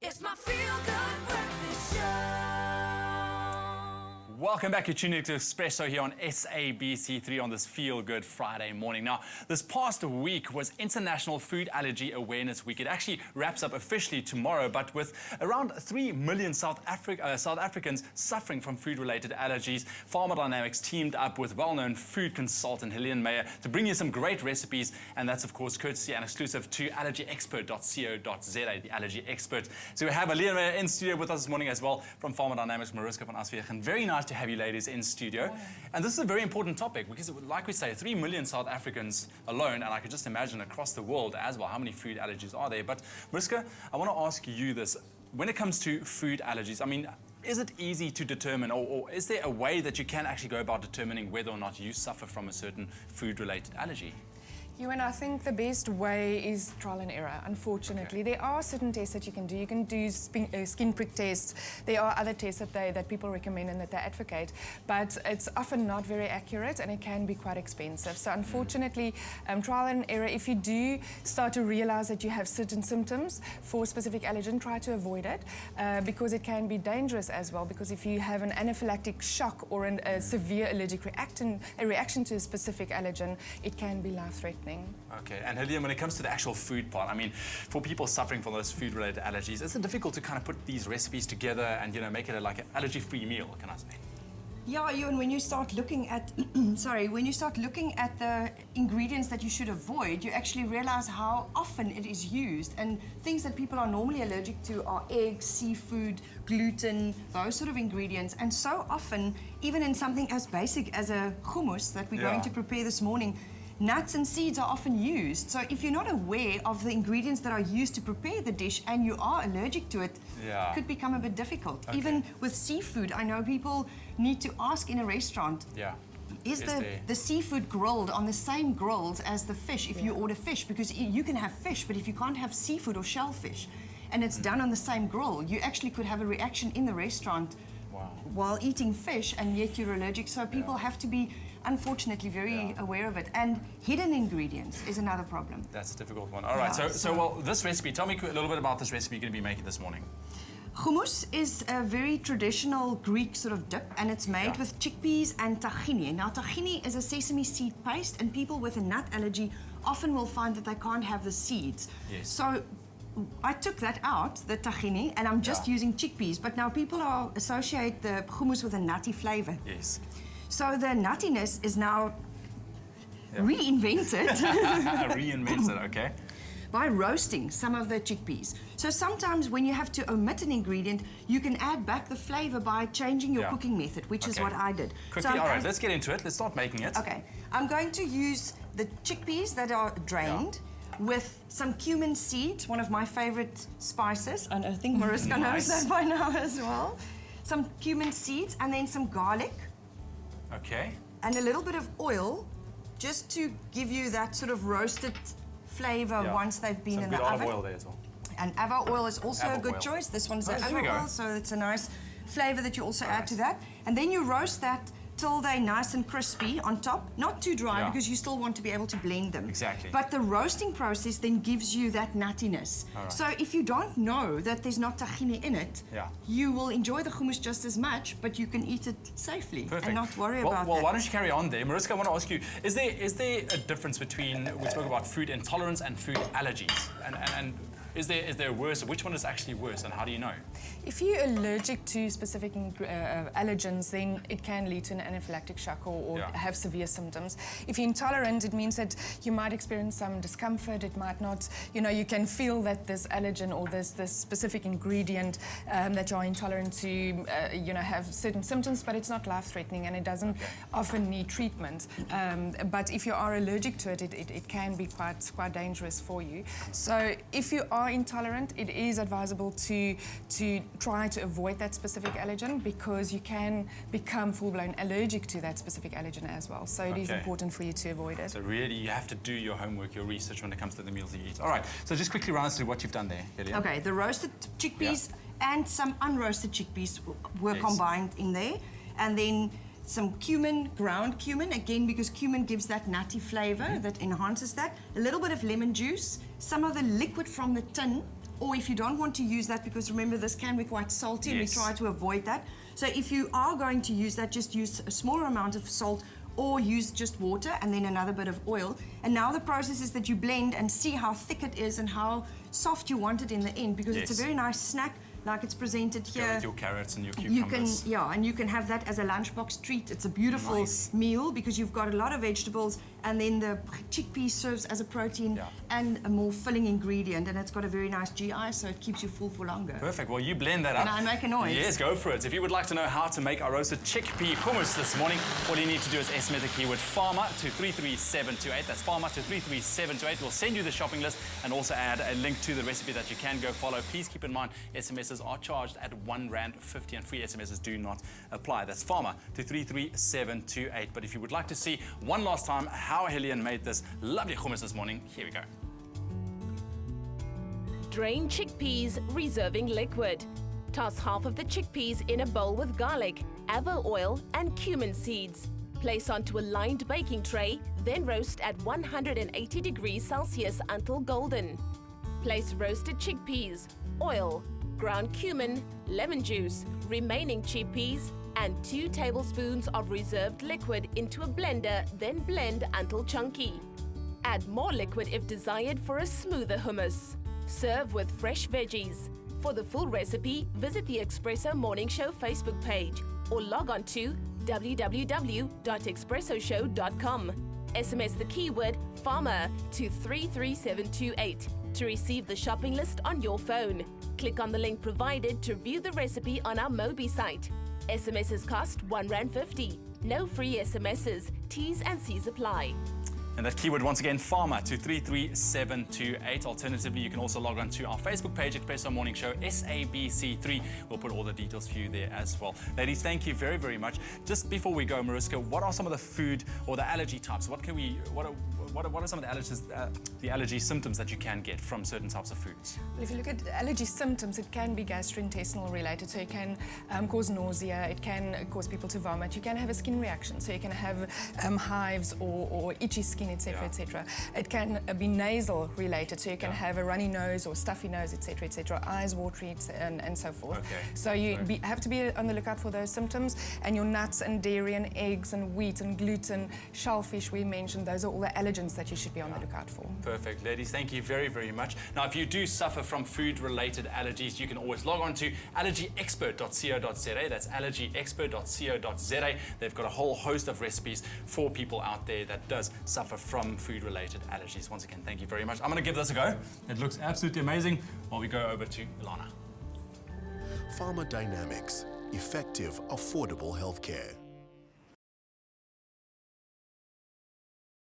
It's my feel-good breakfast show. Welcome back. You're tuning to Espresso here on SABC3 on this Feel Good Friday morning. Now, this past week was International Food Allergy Awareness Week. It actually wraps up officially tomorrow, but with around 3 million South Africans suffering from food-related allergies, Pharma Dynamics teamed up with well-known food consultant leigh-anne to bring you some great recipes, and that's, of course, courtesy and exclusive to allergyexpert.co.za, the allergy expert. So we have leigh-anne in studio with us this morning as well from Pharma Dynamics, Mariska van Aswegen. Very nice to have you ladies in studio. And this is a very important topic because, like we say, 3 million South Africans alone, and I could just imagine across the world as well, how many food allergies are there. But Mariska, I want to ask you this. When it comes to food allergies, I mean, is it easy to determine, or is there a way that you can actually go about determining whether or not you suffer from a certain food-related allergy? I think the best way is trial and error, unfortunately. Okay. There are certain tests that you can do. You can do skin prick tests. There are other tests that people recommend and that they advocate, but it's often not very accurate and it can be quite expensive. So unfortunately, trial and error, if you do start to realize that you have certain symptoms for a specific allergen, try to avoid it because it can be dangerous as well, because if you have an anaphylactic shock or a severe allergic reaction to a specific allergen, it can be life-threatening. Okay, and Helene, when it comes to the actual food part, I mean, for people suffering from those food-related allergies, is it difficult to kind of put these recipes together and, make it like an allergy-free meal, can I say? Yeah, Ewan, when you start looking at, when you start looking at the ingredients that you should avoid, you actually realize how often it is used. And things that people are normally allergic to are eggs, seafood, gluten, those sort of ingredients. And so often, even in something as basic as a hummus that we're going to prepare this morning, nuts and seeds are often used. So if you're not aware of the ingredients that are used to prepare the dish and you are allergic to it, it could become a bit difficult. Okay. Even with seafood, I know people need to ask in a restaurant, is the seafood grilled on the same grills as the fish if you order fish? Because you can have fish, but if you can't have seafood or shellfish and it's done on the same grill, you actually could have a reaction in the restaurant while eating fish, and yet you're allergic. So people have to be, unfortunately, very aware of it. And hidden ingredients is another problem. That's a difficult one. All right, so this recipe, tell me a little bit about this recipe you're going to be making this morning. Hummus is a very traditional Greek sort of dip, and it's made with chickpeas and tahini. Now, tahini is a sesame seed paste, and people with a nut allergy often will find that they can't have the seeds. Yes. So I took that out, the tahini, and I'm just using chickpeas. But now people associate the hummus with a nutty flavor. Yes. So the nuttiness is now reinvented. Reinvented, okay. By roasting some of the chickpeas. So sometimes when you have to omit an ingredient, you can add back the flavor by changing your cooking method, which is what I did. Quickly, all right, let's get into it. Let's start making it. Okay. I'm going to use the chickpeas that are drained with some cumin seeds, one of my favorite spices, and I think Mariska knows that by now as well. Some cumin seeds and then some garlic. Okay. And a little bit of oil, just to give you that sort of roasted flavor once they've been in the oven. Olive oil there as well. And avo oil is also a good choice. This one's the olive oil, so it's a nice flavor that you also add to that. And then you roast that till they're nice and crispy on top. Not too dry because you still want to be able to blend them. Exactly. But the roasting process then gives you that nuttiness. So if you don't know that there's not tahini in it, you will enjoy the hummus just as much, but you can eat it safely and not worry about Well, that. why don't you carry on there? Mariska, I want to ask you, is there a difference between, we spoke about food intolerance and food allergies? And is there worse? Which one is actually worse, and how do you know? If you're allergic to specific allergens, then it can lead to an anaphylactic shock or have severe symptoms. If you're intolerant, it means that you might experience some discomfort. It might not, you can feel that this allergen or this specific ingredient that you're intolerant to, have certain symptoms, but it's not life-threatening and it doesn't often need treatment. But if you are allergic to it, it can be quite dangerous for you. So if you are intolerant, it is advisable to try to avoid that specific allergen, because you can become full-blown allergic to that specific allergen as well. So it is important for you to avoid it. So really, you have to do your homework, your research when it comes to the meals you eat. All right, so just quickly run us through what you've done there, Helene. Okay, the roasted chickpeas and some unroasted chickpeas were combined in there. And then some cumin, ground cumin, again because cumin gives that nutty flavor that enhances that. A little bit of lemon juice, some of the liquid from the tin or if you don't want to use that, because remember this can be quite salty, and we Yes. try to avoid that. So if you are going to use that, just use a smaller amount of salt, or use just water and then another bit of oil. And now the process is that you blend and see how thick it is and how soft you want it in the end, because it's Yes. a very nice snack like it's presented Go here. with your carrots and your You cucumbers. can, yeah, and you can have that as a lunchbox treat. It's a beautiful Nice. meal because you've got a lot of vegetables, and then the chickpea serves as a protein Yeah. and a more filling ingredient, and it's got a very nice GI, so it keeps you full for longer. Perfect. Well, you blend that up. And I make a noise. Yes, go for it. If you would like to know how to make our roasted chickpea hummus this morning, all you need to do is estimate the keyword Pharma to 33728. That's Pharma to 33728. We'll send you the shopping list and also add a link to the recipe that you can go follow. Please keep in mind, SMSs are charged at R1.50 and free SMSs do not apply. That's Pharma to 33728. But if you would like to see one last time how Helene made this lovely hummus this morning, here we go. Drain chickpeas, reserving liquid. Toss half of the chickpeas in a bowl with garlic, avo oil and cumin seeds. Place onto a lined baking tray, then roast at 180 degrees Celsius until golden. Place roasted chickpeas, oil, ground cumin, lemon juice, remaining chickpeas, and 2 tablespoons of reserved liquid into a blender, then blend until chunky. Add more liquid if desired for a smoother hummus. Serve with fresh veggies. For the full recipe, visit the Espresso Morning Show Facebook page or log on to www.expressoshow.com. SMS the keyword Pharma to 33728 to receive the shopping list on your phone. Click on the link provided to view the recipe on our Mobi site. SMSs cost R1.50. No free SMSs. T's and C's apply. And that keyword, once again, Pharma to 33728. Alternatively, you can also log on to our Facebook page, Espresso Morning Show, SABC3. We'll put all the details for you there as well. Ladies, thank you very, very much. Just before we go, Mariska, what are some of the food or the allergy types? What are some of the allergy symptoms that you can get from certain types of foods? Well, if you look at allergy symptoms, it can be gastrointestinal related, so it can cause nausea, it can cause people to vomit, you can have a skin reaction, so you can have hives or itchy skin, etc., Yeah. etc. It can be nasal related, so you can have a runny nose or stuffy nose, etc., etc., eyes watery, and so forth. Okay. So you have to be on the lookout for those symptoms, and your nuts and dairy and eggs and wheat and gluten, shellfish we mentioned, those are all the allergens that you should be on the lookout for. Perfect. Ladies, thank you very, very much. Now, if you do suffer from food-related allergies, you can always log on to allergyexpert.co.za. That's allergyexpert.co.za. They've got a whole host of recipes for people out there that does suffer from food-related allergies. Once again, thank you very much. I'm going to give this a go. It looks absolutely amazing. While we go over to Ilana. Pharma Dynamics. Effective, affordable healthcare.